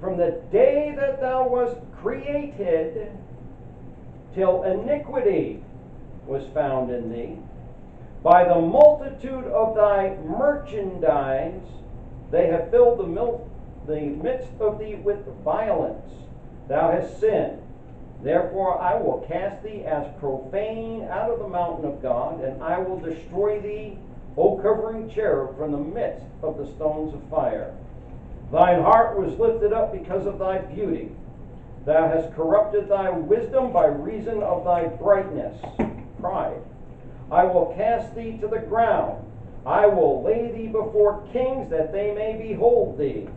from the day that thou wast created, till iniquity was found in thee. By the multitude of thy merchandise, they have filled the midst of thee with violence. Thou hast sinned. Therefore I will cast thee as profane out of the mountain of God, and I will destroy thee, O covering cherub, from the midst of the stones of fire. Thine heart was lifted up because of thy beauty. Thou hast corrupted thy wisdom by reason of thy brightness. Pride. I will cast thee to the ground. I will lay thee before kings, that they may behold thee.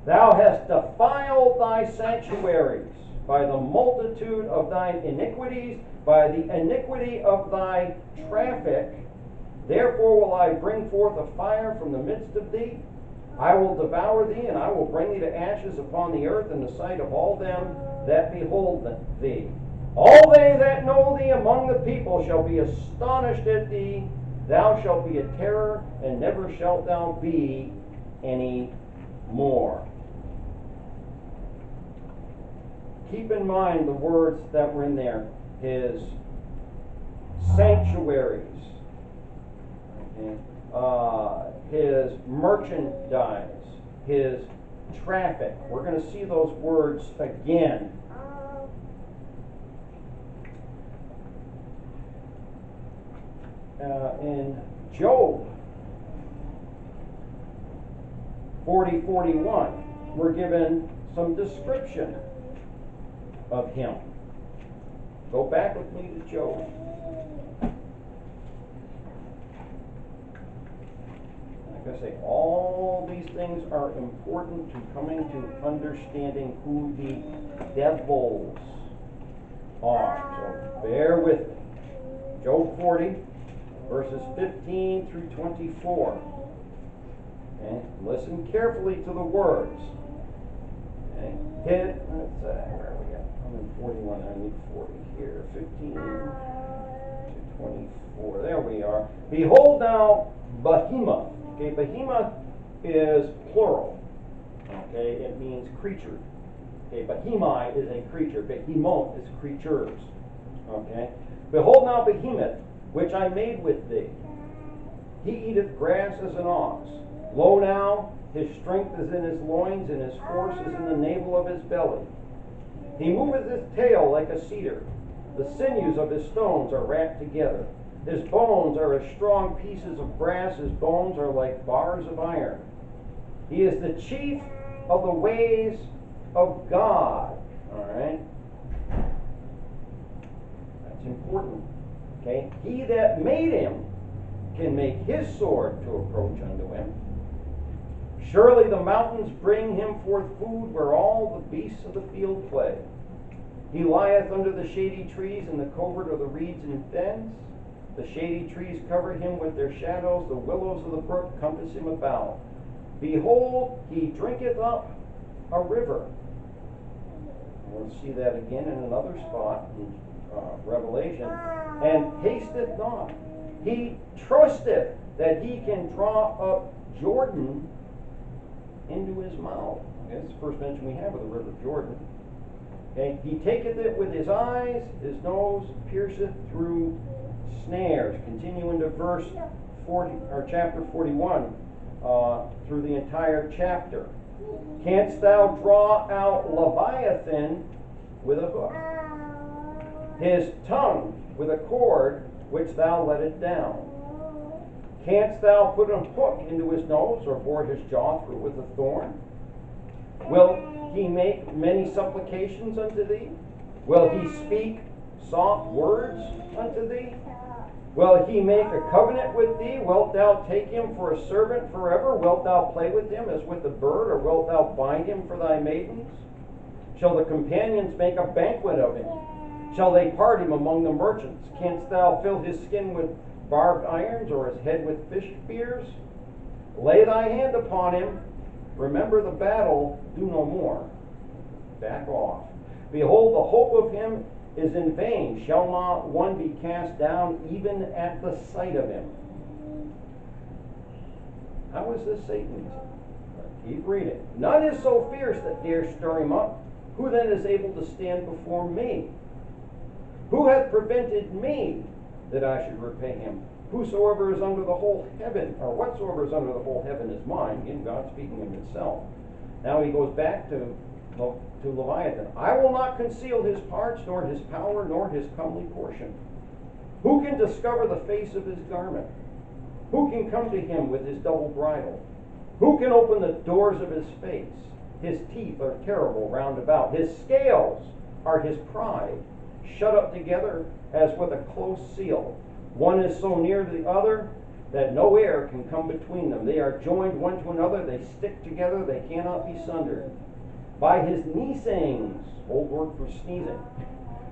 Thou hast defiled thy sanctuaries by the multitude of thine iniquities, by the iniquity of thy traffic. Therefore will I bring forth a fire from the midst of thee. I will devour thee, and I will bring thee to ashes upon the earth in the sight of all them that behold thee. All they that know thee among the people shall be astonished at thee. Thou shalt be a terror, and never shalt thou be any more. Keep in mind the words that were in there. His sanctuaries, his merchandise, his traffic. We're going to see those words again. In Job 40:41, we're given some description of him. Go back with me to Job. Like I say, all these things are important to coming to understanding who the devils are. So bear with me. Job 40, verses 15 through 24. Okay? Listen carefully to the words. Okay? Where are we at? I'm in 41, I need 40 here. 15 to 24. There we are. Behold now behemoth. Okay, behemoth is plural. Okay, it means creature. Okay, behemi is a creature. Behemoth is creatures. Okay. Behold now behemoth, which I made with thee. He eateth grass as an ox. Lo now, his strength is in his loins, and his horse is in the navel of his belly. He moveth his tail like a cedar. The sinews of his stones are wrapped together. His bones are as strong pieces of brass. His bones are like bars of iron. He is the chief of the ways of God. All right? That's important. Okay? He that made him can make his sword to approach unto him. Surely the mountains bring him forth food, where all the beasts of the field play. He lieth under the shady trees in the covert of the reeds and fens. The shady trees cover him with their shadows. The willows of the brook compass him about. Behold, he drinketh up a river. We'll see that again in another spot in Revelation. And tasteth not. He trusteth that he can draw up Jordan into his mouth. Okay, that's the first mention we have of the river Jordan. Okay, he taketh it with his eyes, his nose pierceth through snares. Continue into verse 40 or chapter 41 through the entire chapter. Canst thou draw out Leviathan with a hook? His tongue with a cord which thou lettest down. Canst thou put a hook into his nose, or bore his jaw through with a thorn? Will he make many supplications unto thee? Will he speak soft words unto thee? Will he make a covenant with thee? Wilt thou take him for a servant forever? Wilt thou play with him as with a bird, or wilt thou bind him for thy maidens? Shall the companions make a banquet of him? Shall they part him among the merchants? Canst thou fill his skin with barbed irons, or his head with fish spears? Lay thy hand upon him. Remember the battle, do no more. Back off. Behold, the hope of him is in vain. Shall not one be cast down even at the sight of him? How is this Satan's Keep reading. None is so fierce that dare stir him up. Who then is able to stand before me? Who hath prevented me that I should repay him? Whosoever is under the whole heaven, or whatsoever is under the whole heaven is mine. Again, God speaking of himself. Now he goes back to Leviathan. I will not conceal his parts, nor his power, nor his comely portion. Who can discover the face of his garment? Who can come to him with his double bridle? Who can open the doors of his face? His teeth are terrible round about. His scales are his pride, shut up together as with a close seal. One is so near to the other that no air can come between them. They are joined one to another. They stick together. They cannot be sundered. By his neesings, old word for sneezing,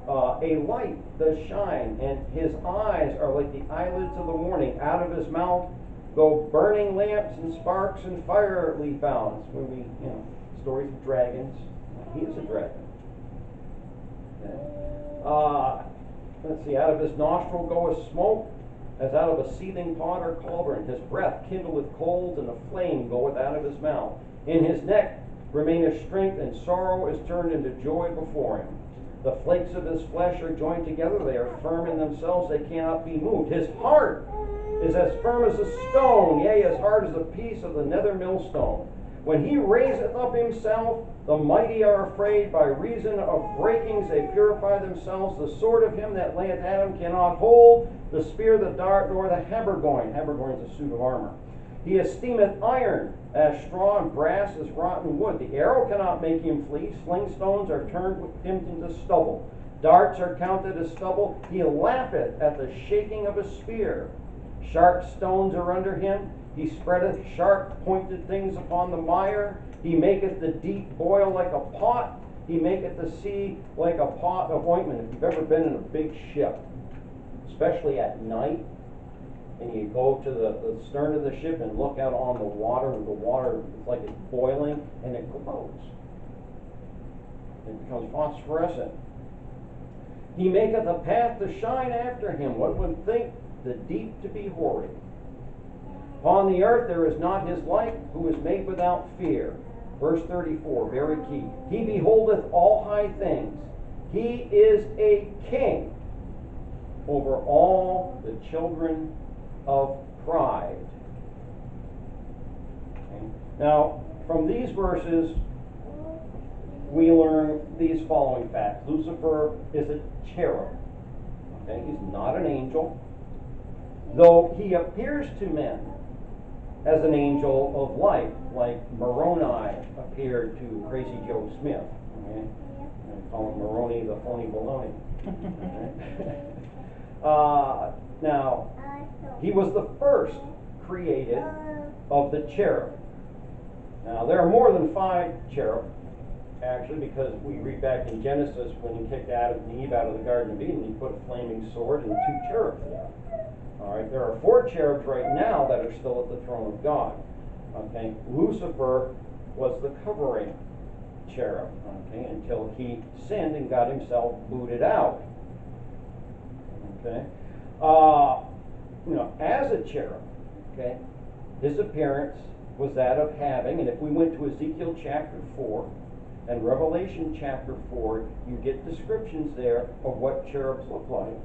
a light does shine, and his eyes are like the eyelids of the morning. Out of his mouth go burning lamps and sparks and fire leap out. It's when we, stories of dragons. He is a dragon. Okay. Let's see. Out of his nostril goeth smoke, as out of a seething pot or cauldron. His breath kindleth coals, and a flame goeth out of his mouth. In his neck remaineth strength, and sorrow is turned into joy before him. The flakes of his flesh are joined together. They are firm in themselves. They cannot be moved. His heart is as firm as a stone, yea, as hard as a piece of the nether millstone. When he raiseth up himself, the mighty are afraid. By reason of breakings they purify themselves. The sword of him that layeth at him cannot hold, the spear, the dart, nor the habergeon. Habergeon is a suit of armor. He esteemeth iron as straw, and brass as rotten wood. The arrow cannot make him flee. Sling stones are turned with him into stubble. Darts are counted as stubble. He laugheth at the shaking of a spear. Sharp stones are under him. He spreadeth sharp pointed things upon the mire. He maketh the deep boil like a pot. He maketh the sea like a pot of ointment. If you've ever been in a big ship, especially at night, and you go to the stern of the ship and look out on the water is like it's boiling, and it glows. It becomes phosphorescent. He maketh a path to shine after him. One would think the deep to be hoary. Upon the earth there is not his like, who is made without fear. Verse 34, very key. He beholdeth all high things. He is a king over all the children of pride. Okay. Now, from these verses, we learn these following facts. Lucifer is a cherub. Okay, he's not an angel, though he appears to men as an angel of light, like Moroni appeared to Crazy Joe Smith. Okay? I call him Moroni the phony baloney. Okay? Now, he was the first created of the cherub. Now, there are more than 5 cherub, actually, because we read back in Genesis when he kicked Adam and Eve out of the Garden of Eden, he put a flaming sword and 2 cherubs there. All right, there are 4 cherubs right now that are still at the throne of God. Okay, Lucifer was the covering cherub. Okay, until he sinned and got himself booted out. Okay, as a cherub, okay, his appearance was that of having, and if we went to Ezekiel chapter 4 and Revelation chapter 4, you get descriptions there of what cherubs look like.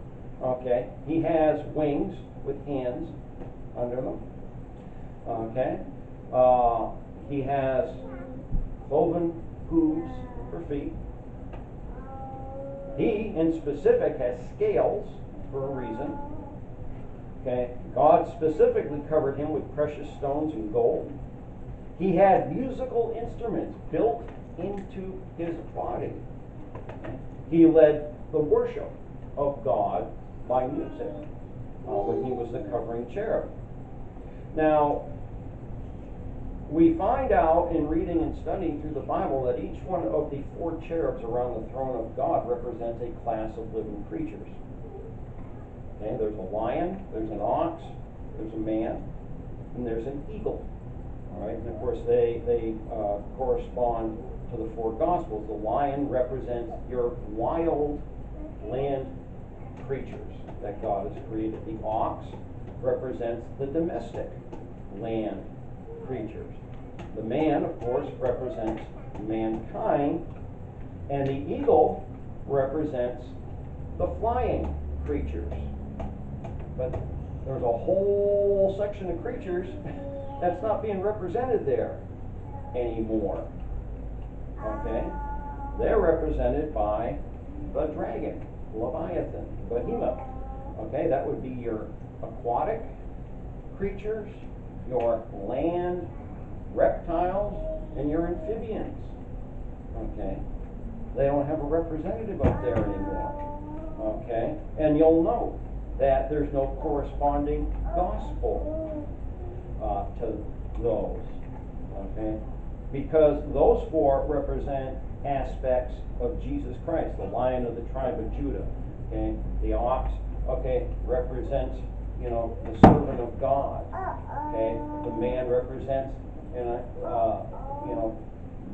Okay, he has wings with hands under them. Okay, he has cloven hooves for feet. He, in specific, has scales for a reason. Okay, God specifically covered him with precious stones and gold. He had musical instruments built into his body. He led the worship of God by music when he was the covering cherub. Now, we find out in reading and studying through the Bible that each one of the 4 cherubs around the throne of God represents a class of living creatures. Okay, there's a lion, there's an ox, there's a man, and there's an eagle. All right, and of course they correspond to the 4 Gospels. The lion represents your wild land creatures that God has created. The ox represents the domestic land creatures. The man, of course, represents mankind, and the eagle represents the flying creatures. But there's a whole section of creatures that's not being represented there anymore. Okay? They're represented by the dragon, Leviathan, Behemoth. Okay, that would be your aquatic creatures, your land reptiles, and your amphibians. Okay? They don't have a representative up there anymore. Okay? And you'll note that there's no corresponding gospel to those. Okay? Because those four represent aspects of Jesus Christ, the Lion of the tribe of Judah. Okay? The ox, okay, represents, the servant of God. Okay? The man represents,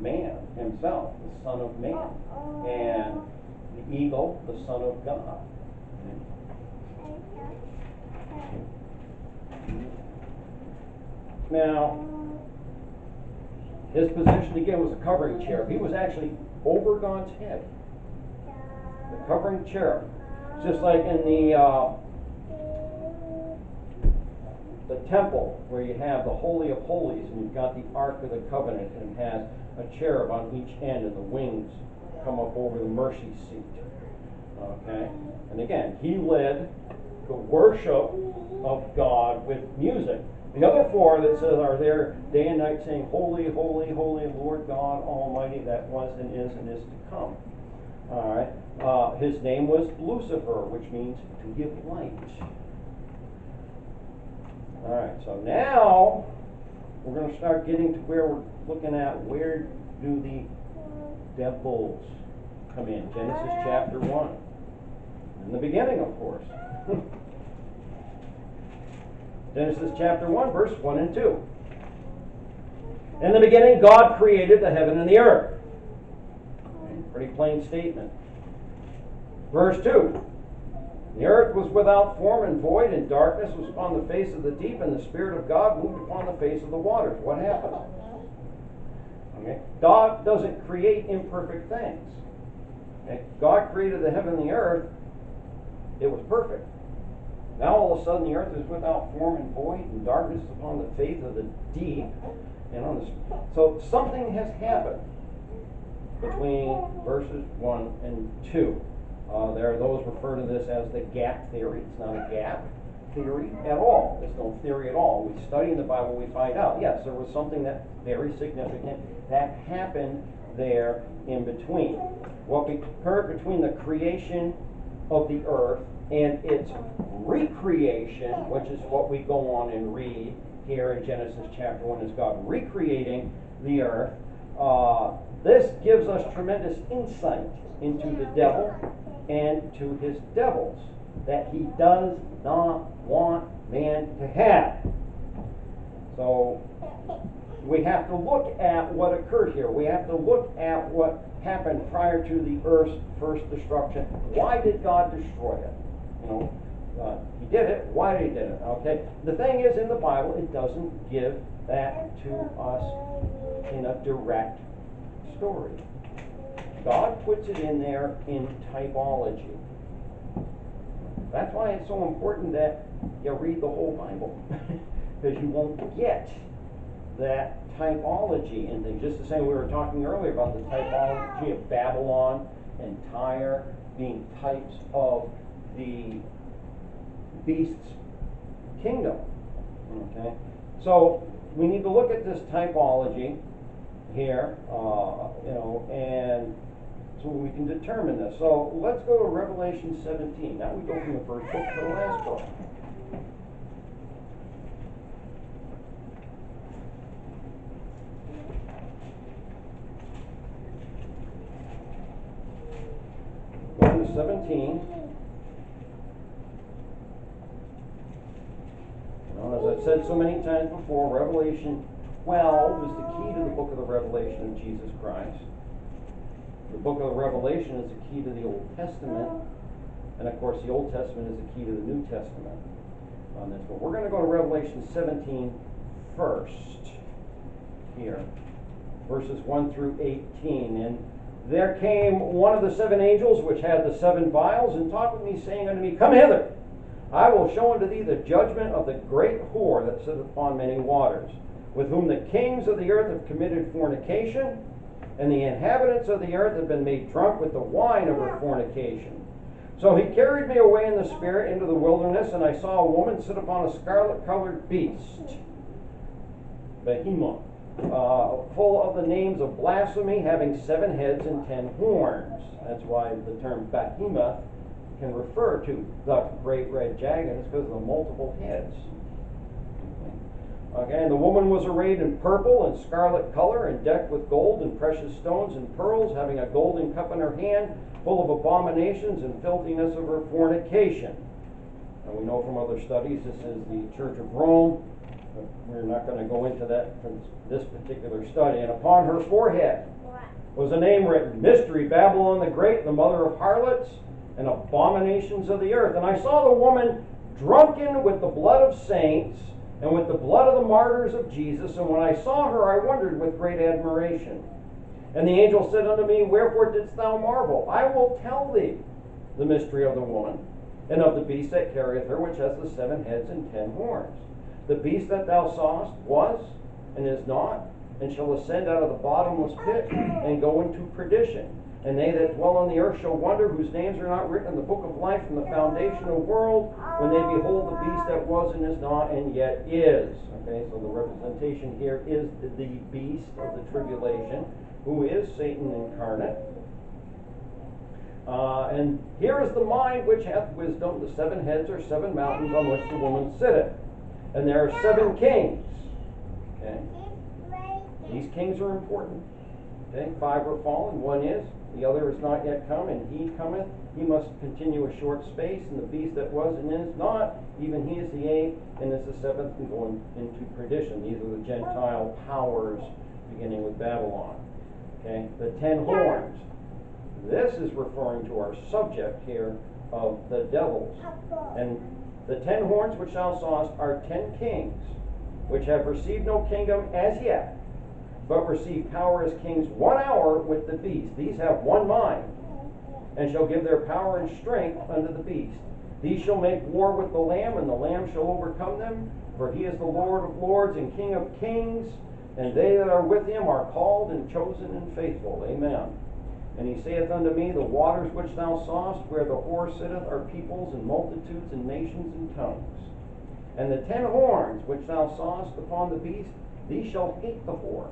man himself, the Son of Man. And the eagle, the Son of God. Now, his position again was a covering cherub. He was actually over God's head. The covering cherub. Just like in the temple where you have the Holy of Holies and you've got the Ark of the Covenant and it has a cherub on each end and the wings come up over the mercy seat. Okay? And again, he led the worship of God with music. The other four that says are there day and night saying, Holy, holy, holy, Lord God Almighty, that was and is to come. All right. His name was Lucifer, which means to give light. All right. So now we're going to start getting to where we're looking at where do the devils come in. Genesis chapter 1. In the beginning, of course. Genesis chapter 1, verse 1 and 2. In the beginning, God created the heaven and the earth. Pretty plain statement. Verse 2. The earth was without form and void, and darkness was upon the face of the deep, and the Spirit of God moved upon the face of the waters. What happened? Okay. God doesn't create imperfect things. Okay. God created the heaven and the earth. It was perfect. Now all of a sudden the earth is without form and void, and darkness upon the face of the deep. So something has happened between verses 1 and 2. There are those refer to this as the gap theory. It's not a gap theory at all. There's no theory at all. We study in the Bible, we find out, yes, there was something that very significant that happened there in between. What occurred between the creation of the earth and its recreation, which is what we go on and read here in Genesis chapter 1, is God recreating the earth. This gives us tremendous insight into the devil and to his devils that he does not want man to have. So we have to look at what occurred here. We have to look at what happened prior to the earth's first destruction. Why did God destroy it? He did it. Why did he do it? Okay. The thing is, in the Bible, it doesn't give that to us in a direct story. God puts it in there in typology. That's why it's so important that you read the whole Bible, because you won't get that typology and things. Just the same we were talking earlier about the typology of Babylon and Tyre being types of the beast's kingdom. Okay, so we need to look at this typology here, and so we can determine this. So let's go to Revelation 17. Now we go from the first book to the last book. Go to 17. As I've said so many times before, Revelation 12 is the key to the book of the Revelation of Jesus Christ. The book of the Revelation is the key to the Old Testament, and of course the Old Testament is the key to the New here, verses 1 through 18. And there came one of the 7 angels which had the 7 vials, and talked with me, saying unto me, Come hither, I will show unto thee the judgment of the great whore that sitteth upon many waters, with whom the kings of the earth have committed fornication, and the inhabitants of the earth have been made drunk with the wine of her fornication. So he carried me away in the spirit into the wilderness, and I saw a woman sit upon a scarlet-colored beast, behemoth, full of the names of blasphemy, having 7 heads and 10 horns. That's why the term behemoth can refer to the great red dragon. It's because of the multiple heads. Okay, and the woman was arrayed in purple and scarlet color, and decked with gold and precious stones and pearls, having a golden cup in her hand, full of abominations and filthiness of her fornication. And we know from other studies this is the Church of Rome. But we're not going to go into that for this particular study. And upon her forehead was a name written, Mystery, Babylon the Great, the mother of harlots and abominations of the earth. And I saw the woman drunken with the blood of saints, and with the blood of the martyrs of Jesus. And when I saw her, I wondered with great admiration. And the angel said unto me, Wherefore didst thou marvel? I will tell thee the mystery of the woman, and of the beast that carrieth her, which has the 7 heads and 10 horns. The beast that thou sawest was, and is not, and shall ascend out of the bottomless pit, and go into perdition. And they that dwell on the earth shall wonder, whose names are not written in the book of life from the foundation of the world, when they behold the beast that was and is not and yet is. Okay, so the representation here is the beast of the tribulation, who is Satan incarnate. And here is the mind which hath wisdom. The 7 heads are 7 mountains on which the woman sitteth. And there are 7 kings. Okay, these kings are important. Okay, 5 are fallen, 1 is. The other is not yet come, and he cometh. He must continue a short space, and the beast that was and is not, even he is the 8th, and is the 7th, and going into perdition. These are the Gentile powers, beginning with Babylon. Okay, the 10 horns. This is referring to our subject here of the devils. And the 10 horns which thou sawest are 10 kings, which have received no kingdom as yet, but receive power as kings 1 hour with the beast. These have one mind, and shall give their power and strength unto the beast. These shall make war with the Lamb, and the Lamb shall overcome them, for he is the Lord of lords and King of kings, and they that are with him are called and chosen and faithful. Amen. And he saith unto me, The waters which thou sawest, where the whore sitteth, are peoples and multitudes and nations and tongues. And the 10 horns which thou sawest upon the beast, these shall hate the whore,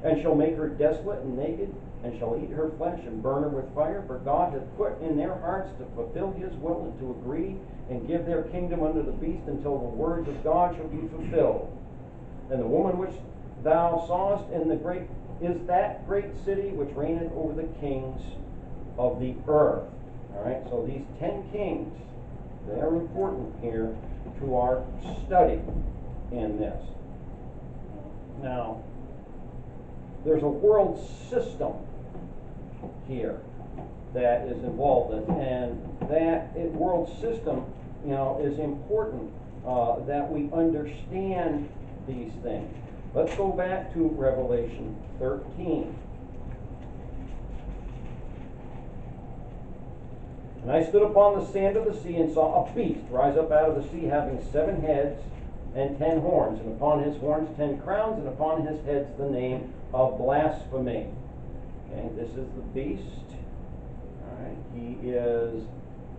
and shall make her desolate and naked, and shall eat her flesh and burn her with fire. For God hath put in their hearts to fulfill his will, and to agree and give their kingdom unto the beast, until the words of God shall be fulfilled. And the woman which thou sawest in the great is that great city which reigneth over the kings of the earth. All right, so these 10 kings, they are important here to our study in this. Now, there's a world system here that is involved in, and that world system, is important that we understand these things. Let's go back to Revelation 13. And I stood upon the sand of the sea, and saw a beast rise up out of the sea, having 7 heads and 10 horns, and upon his horns 10 crowns, and upon his heads the name of blasphemy. Okay, this is the beast. All right, he is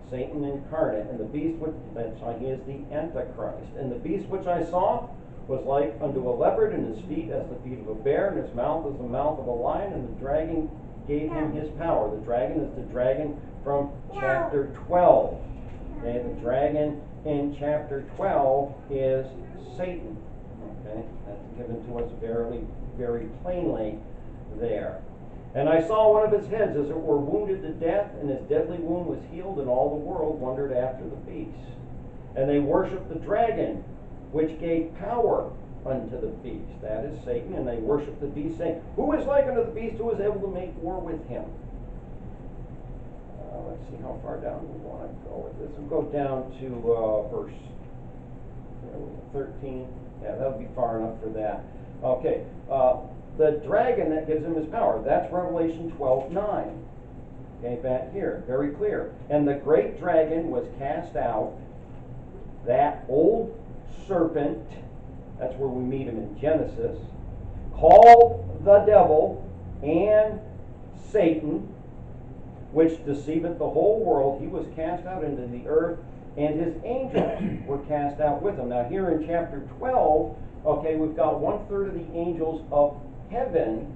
Satan incarnate, and the beast he is the Antichrist. And the beast which I saw was like unto a leopard, and his feet as the feet of a bear, and his mouth as the mouth of a lion, and the dragon gave him his power. The dragon is the dragon from chapter 12. Okay, the dragon in chapter 12 is Satan. Okay, that's given to us very, very plainly there. And I saw one of his heads as it were wounded to death, and his deadly wound was healed, and all the world wondered after the beast. And they worshipped the dragon, which gave power unto the beast. That is Satan. And they worshipped the beast, saying, Who is like unto the beast, who is able to make war with him? Let's see how far down we want to go with this. We'll go down to verse 13. Yeah, that'll be far enough for that. Okay, the dragon that gives him his power, that's Revelation 12:9. Okay, back here, very clear. And the great dragon was cast out, that old serpent, that's where we meet him in Genesis, called the devil and Satan, which deceiveth the whole world. He was cast out into the earth, and his angels were cast out with him. Now here in chapter 12, okay, we've got 1/3 of the angels of heaven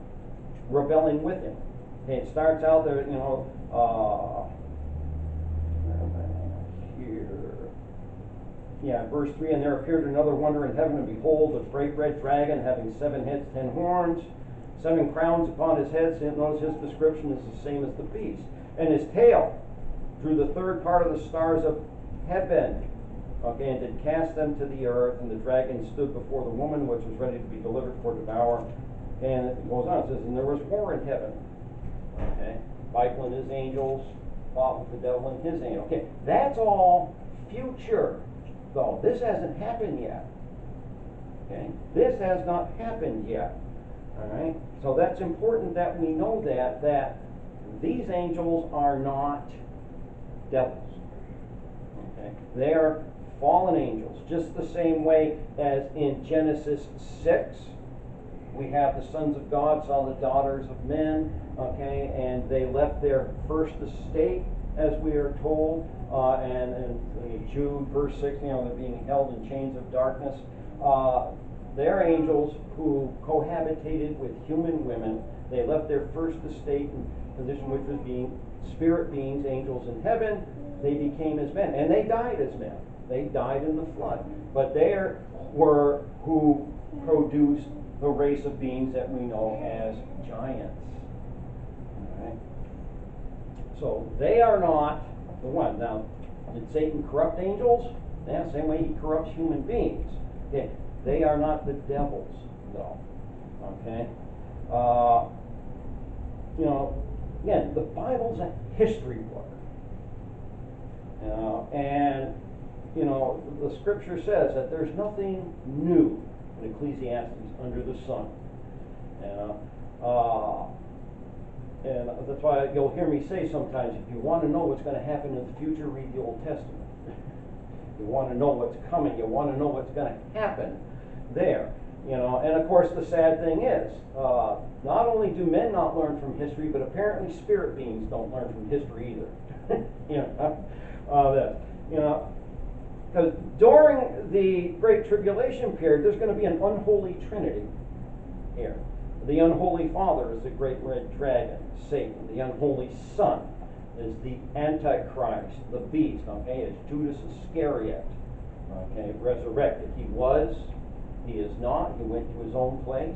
rebelling with him. Okay, it starts out there, here. Yeah, verse 3, and there appeared another wonder in heaven, and behold, a great red dragon, having 7 heads, 10 horns, 7 crowns upon his head. So notice his description is the same as the beast. And his tail drew the 3rd part of the stars of heaven, okay, and did cast them to the earth. And the dragon stood before the woman, which was ready to be delivered for devour. And it goes on, it says, and there was war in heaven. Okay, Michael and his angels fought with the devil and his angels. Okay, that's all future, though. This hasn't happened yet. Okay, this has not happened yet. All right, so that's important that we know that these angels are not devils. Okay, they are fallen angels, just the same way as in Genesis 6. We have the sons of God saw the daughters of men, okay, and they left their first estate, as we are told, and in Jude, verse 6, they're being held in chains of darkness. They're angels who cohabitated with human women. They left their first estate and position, which was being spirit beings, angels in heaven. They became as men, and they died as men. They died in the flood. But they were who produced the race of beings that we know as giants. All right. So they are not the one. Now, did Satan corrupt angels? Yeah, same way he corrupts human beings. Okay. They are not the devils, though. Okay. Again, the Bible's a history book. And the scripture says that there's nothing new in Ecclesiastes under the sun. And that's why you'll hear me say sometimes, if you want to know what's going to happen in the future, read the Old Testament. You want to know what's coming. You want to know what's going to happen there. And of course the sad thing is, not only do men not learn from history, but apparently spirit beings don't learn from history either. Because during the Great Tribulation period, there's going to be an unholy trinity here. The unholy father is the great red dragon, Satan. The unholy son is the Antichrist, the beast. Okay, is Judas Iscariot. Okay, resurrected. He is not. He went to his own place.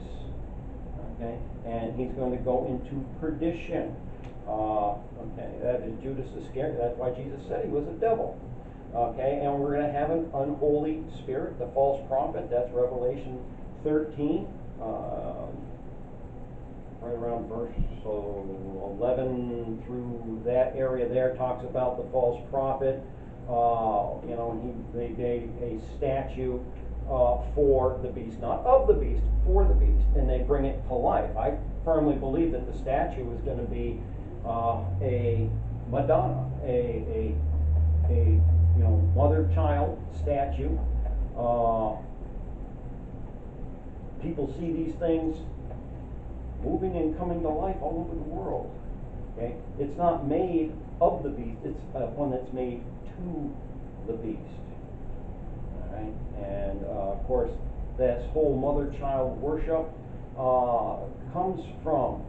Okay, and he's going to go into perdition. Okay, that is Judas Iscariot. That's why Jesus said he was a devil. Okay, and we're going to have an unholy spirit, the false prophet. That's Revelation 13, right around verse 11 through that area there, talks about the false prophet. They made a statue for the beast, not of the beast, for the beast, and they bring it to life. I firmly believe that the statue is going to be a Madonna, a mother-child statue. People see these things moving and coming to life all over the world. Okay, it's not made of the beast; it's one that's made to the beast. All right, and of course, this whole mother-child worship comes from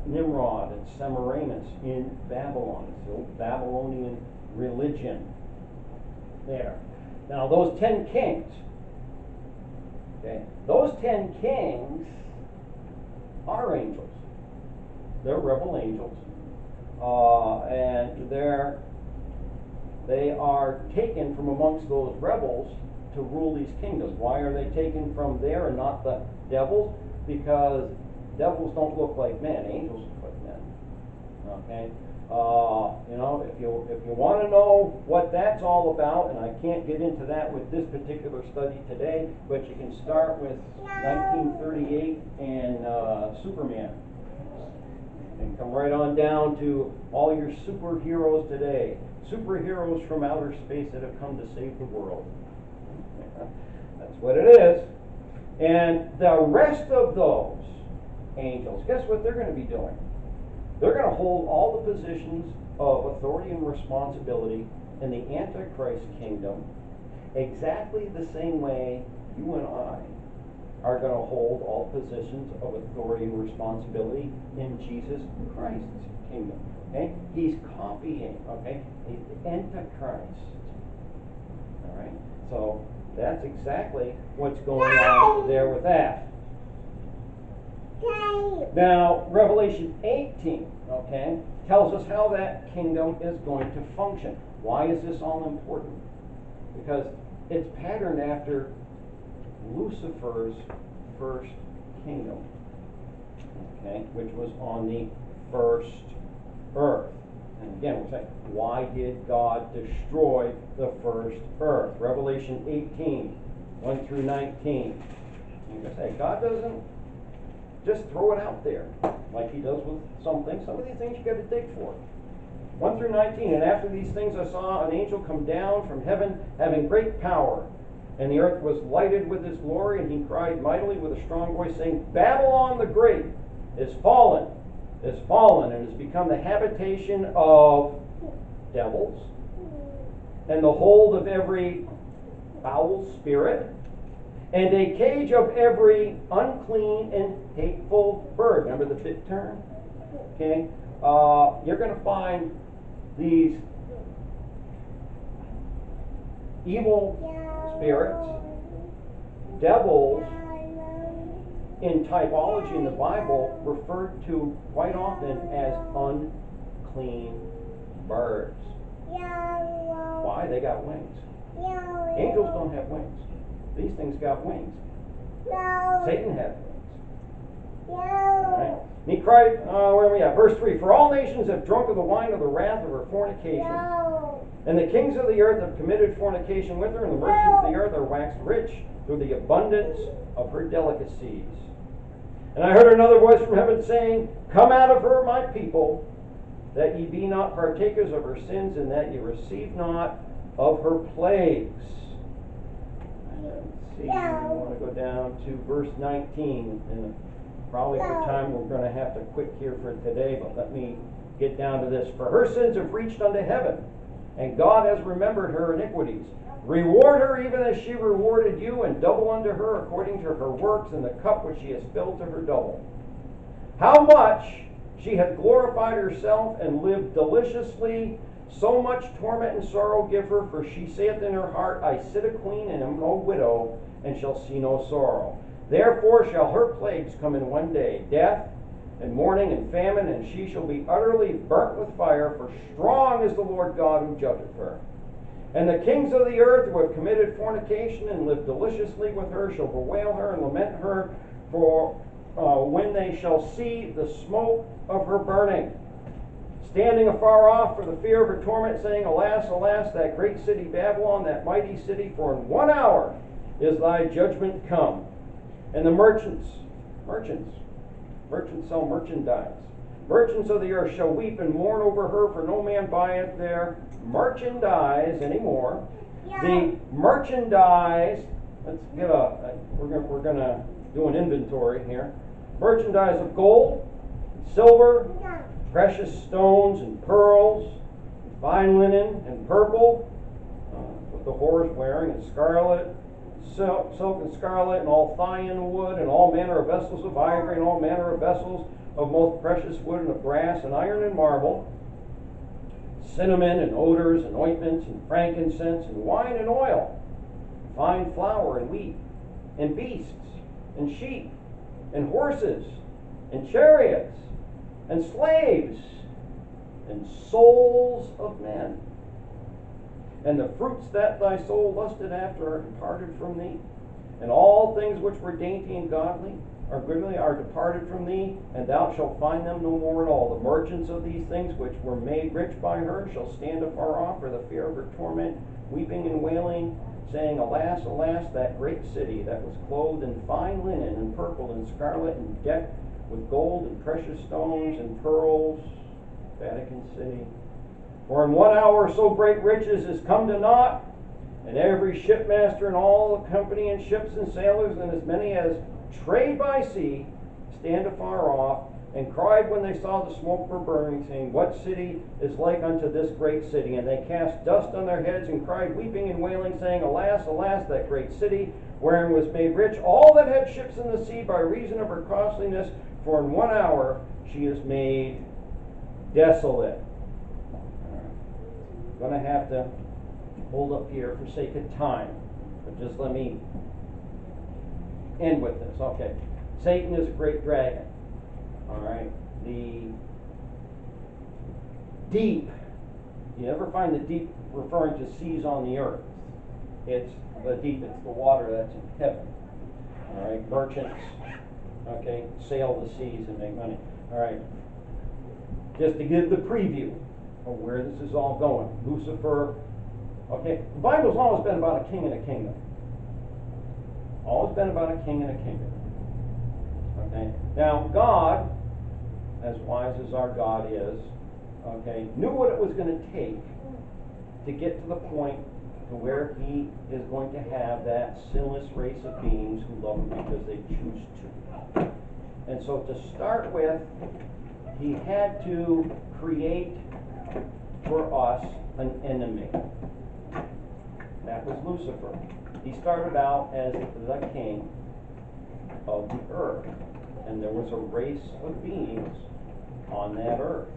Nimrod and Semiramis in Babylon. It's the old Babylonian religion there. Now, those 10 kings, okay, those 10 kings are angels. They're rebel angels. And they are taken from amongst those rebels to rule these kingdoms. Why are they taken from there and not the devils? Because devils don't look like men. Angels look like men. Okay? If you want to know what that's all about, and I can't get into that with this particular study today, but you can start with 1938 and Superman, and come right on down to all your superheroes today, superheroes from outer space that have come to save the world. That's what it is. And the rest of those angels, guess what they're going to be doing? They're going to hold all the positions of authority and responsibility in the Antichrist kingdom exactly the same way you and I are going to hold all positions of authority and responsibility in Jesus Christ's kingdom. Okay? He's copying, okay? He's the Antichrist. All right? So that's exactly what's going on there with that. Now, Revelation 18, okay, tells us how that kingdom is going to function. Why is this all important? Because it's patterned after Lucifer's first kingdom, okay, which was on the first earth. And again, we'll say, why did God destroy the first earth? Revelation 18, 1 through 19. You can say, God doesn't just throw it out there like he does with some things. Some of these things you got to dig for. 1 through 19, and after these things I saw an angel come down from heaven having great power, and the earth was lighted with his glory, and he cried mightily with a strong voice, saying, Babylon the Great is fallen, and has become the habitation of devils, and the hold of every foul spirit, and a cage of every unclean and hateful bird. Remember the fifth term? Okay? You're going to find these evil spirits, devils, in typology in the Bible, referred to quite often as unclean birds. Why? They got wings. Angels don't have wings. These things got wings. Satan had wings. Right? And he cried, where are we at? Verse 3, For all nations have drunk of the wine of the wrath of her fornication. And the kings of the earth have committed fornication with her, and the merchants of the earth are waxed rich through the abundance of her delicacies. And I heard another voice from heaven saying, Come out of her, my people, that ye be not partakers of her sins, and that ye receive not of her plagues. Let's see, we want to go down to verse 19, and probably for time we're going to have to quit here for today, but let me get down to this. For her sins have reached unto heaven, and God has remembered her iniquities. Reward her even as she rewarded you, and double unto her according to her works, and the cup which she has filled to her double. How much she hath glorified herself and lived deliciously, so much torment and sorrow give her, for she saith in her heart, I sit a queen and am no widow, and shall see no sorrow. Therefore shall her plagues come in one day, death, and mourning, and famine, and she shall be utterly burnt with fire, for strong is the Lord God who judgeth her. And the kings of the earth who have committed fornication and lived deliciously with her shall bewail her and lament her, for when they shall see the smoke of her burning, standing afar off for the fear of her torment, saying, Alas, alas, that great city Babylon, that mighty city, for in 1 hour is thy judgment come. And the merchants sell merchandise. Merchants of the earth shall weep and mourn over her, for no man buyeth their merchandise anymore. The merchandise, let's get we're gonna do an inventory here. Merchandise of gold, silver, precious stones and pearls, fine linen and purple, what the whore is wearing, and scarlet, silk and scarlet, and all Thyan wood, and all manner of vessels of ivory, and all manner of vessels of most precious wood, and of brass, and iron, and marble, cinnamon, and odors, and ointments, and frankincense, and wine, and oil, fine flour, and wheat, and beasts, and sheep, and horses, and chariots, and slaves, and souls of men. And the fruits that thy soul lusted after are departed from thee, and all things which were dainty and godly, are departed from thee, and thou shalt find them no more at all. The merchants of these things which were made rich by her shall stand afar off for the fear of her torment, weeping and wailing, saying, Alas, alas, that great city that was clothed in fine linen and purple and scarlet and decked with gold and precious stones and pearls, Vatican City. For in 1 hour so great riches is come to naught, and every shipmaster and all the company and ships and sailors and as many as trade by sea stand afar off, and cried when they saw the smoke were burning, saying, What city is like unto this great city? And they cast dust on their heads and cried, weeping and wailing, saying, Alas, alas, that great city, wherein was made rich all that had ships in the sea by reason of her costliness. For in 1 hour she is made desolate. I'm going to have to hold up here for sake of time, but just let me end with this. Okay, Satan is a great dragon. All right, the deep. You never find the deep referring to seas on the earth. It's the deep. It's the water that's in heaven. All right, merchants. Okay, sail the seas and make money. All right, just to give the preview of where this is all going. Lucifer. Okay, the Bible's always been about a king and a kingdom. Always been about a king and a kingdom. Okay, now God, as wise as our God is, okay, knew what it was going to take to get to the point to where he is going to have that sinless race of beings who love him because they choose to. And so to start with, he had to create for us an enemy. That was Lucifer. He started out as the king of the earth, and there was a race of beings on that earth.